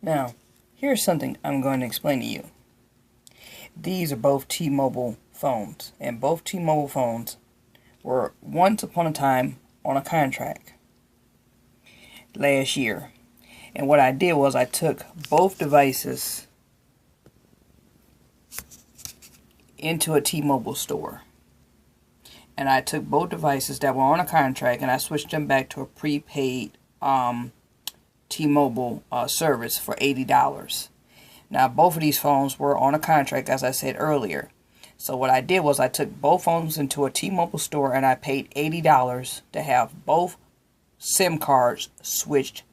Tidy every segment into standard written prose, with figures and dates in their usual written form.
Now, here's something I'm going to explain to you. These are both T-Mobile phones, and both T-Mobile phones were once upon a time on a contract last year. And what I did was I took both devices into a T-Mobile store. And I took both devices that were on a contract and I switched them back to a prepaid T-Mobile service for $80. Now, both of these phones were on a contract, as I said earlier. So what I did was I took both phones into a T-Mobile store and I paid $80 to have both SIM cards switched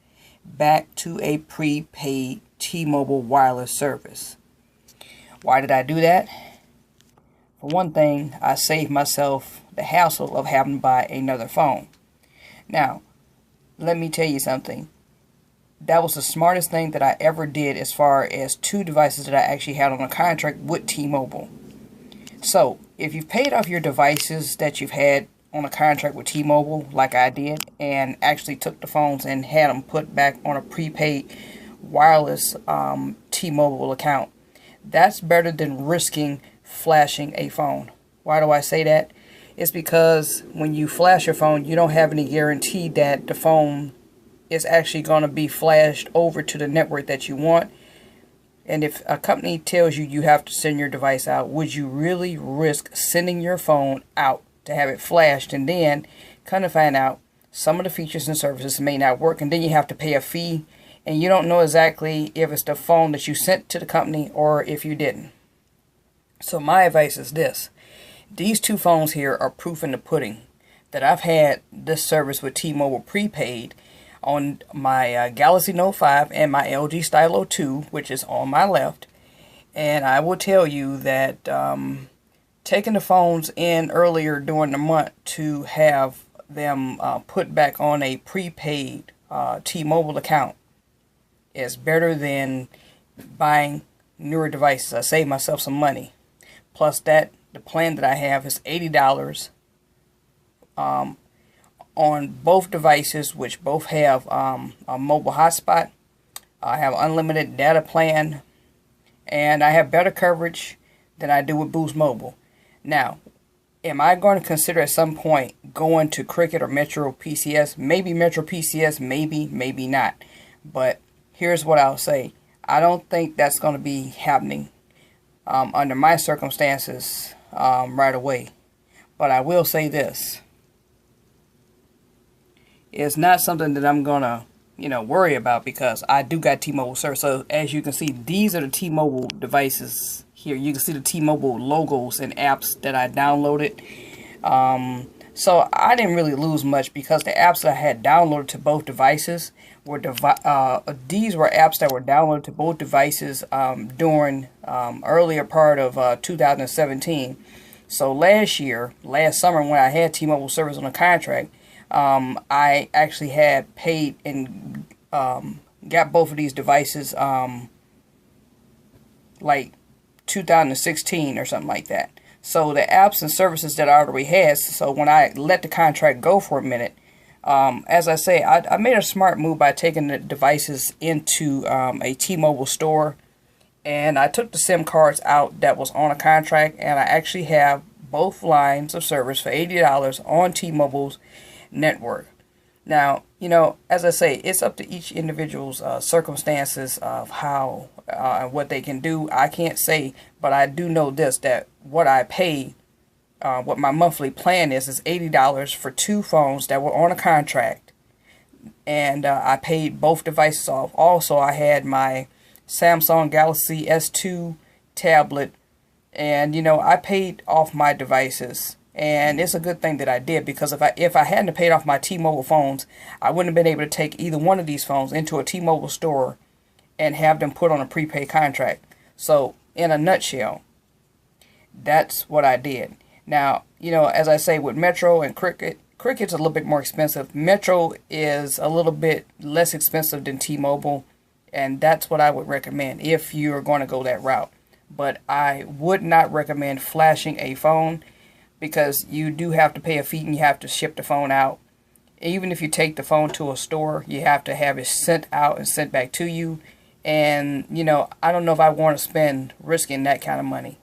back to a prepaid T-Mobile wireless service. Why did I do that? For one thing, I saved myself the hassle of having to buy another phone. Now, let me tell you something. That was the smartest thing that I ever did as far as two devices that I actually had on a contract with T-Mobile. So, if you've paid off your devices that you've had on a contract with T-Mobile, like I did, and actually took the phones and had them put back on a prepaid wireless T-Mobile account, that's better than risking flashing a phone. Why do I say that? It's because when you flash your phone, you don't have any guarantee that the phone is actually going to be flashed over to the network that you want. And if a company tells you you have to send your device out, would you really risk sending your phone out to have it flashed and then kind of find out some of the features and services may not work, and then you have to pay a fee and you don't know exactly if it's the phone that you sent to the company or if you didn't. So my advice is this. These two phones here are proof in the pudding that I've had this service with T-Mobile prepaid on my Galaxy Note 5 and my LG Stylo 2, which is on my left. And I will tell you that taking the phones in earlier during the month to have them put back on a prepaid T-Mobile account is better than buying newer devices. I saved myself some money. Plus the plan that I have is $80 on both devices, which both have a mobile hotspot. I have unlimited data plan, and I have better coverage than I do with Boost Mobile. Now, am I going to consider at some point going to Cricket or Metro PCS? Maybe Metro PCS, maybe not. But here's what I'll say. I don't think that's going to be happening under my circumstances right away. But I will say this. It's not something that I'm gonna, worry about because I do got T-Mobile service. So as you can see, these are the T-Mobile devices here. You can see the T-Mobile logos and apps that I downloaded. So I didn't really lose much because the apps that I had downloaded to both devices were these were apps that were downloaded to both devices during earlier part of 2017. So last summer when I had T-Mobile service on a contract, I actually had paid and got both of these devices like 2016 or something like that. So the apps and services that I already had, so when I let the contract go for a minute, as I say, I made a smart move by taking the devices into a T-Mobile store, and I took the SIM cards out that was on a contract, and I actually have both lines of service for $80 on T-Mobile's network. Now, as I say, it's up to each individual's circumstances of how and what they can do. I can't say, but I do know this, that what I pay, what my monthly plan is $80 for two phones that were on a contract. And I paid both devices off. Also, I had my Samsung Galaxy S2 tablet, and I paid off my devices. And it's a good thing that I did, because if I hadn't paid off my T-Mobile phones, I wouldn't have been able to take either one of these phones into a T-Mobile store and have them put on a prepaid contract. So, in a nutshell, that's what I did. Now, as I say, with Metro and Cricket's a little bit more expensive. Metro is a little bit less expensive than T-Mobile, and that's what I would recommend if you're going to go that route. But I would not recommend flashing a phone, because you do have to pay a fee and you have to ship the phone out. Even if you take the phone to a store, you have to have it sent out and sent back to you. And, I don't know if I want to spend risking that kind of money.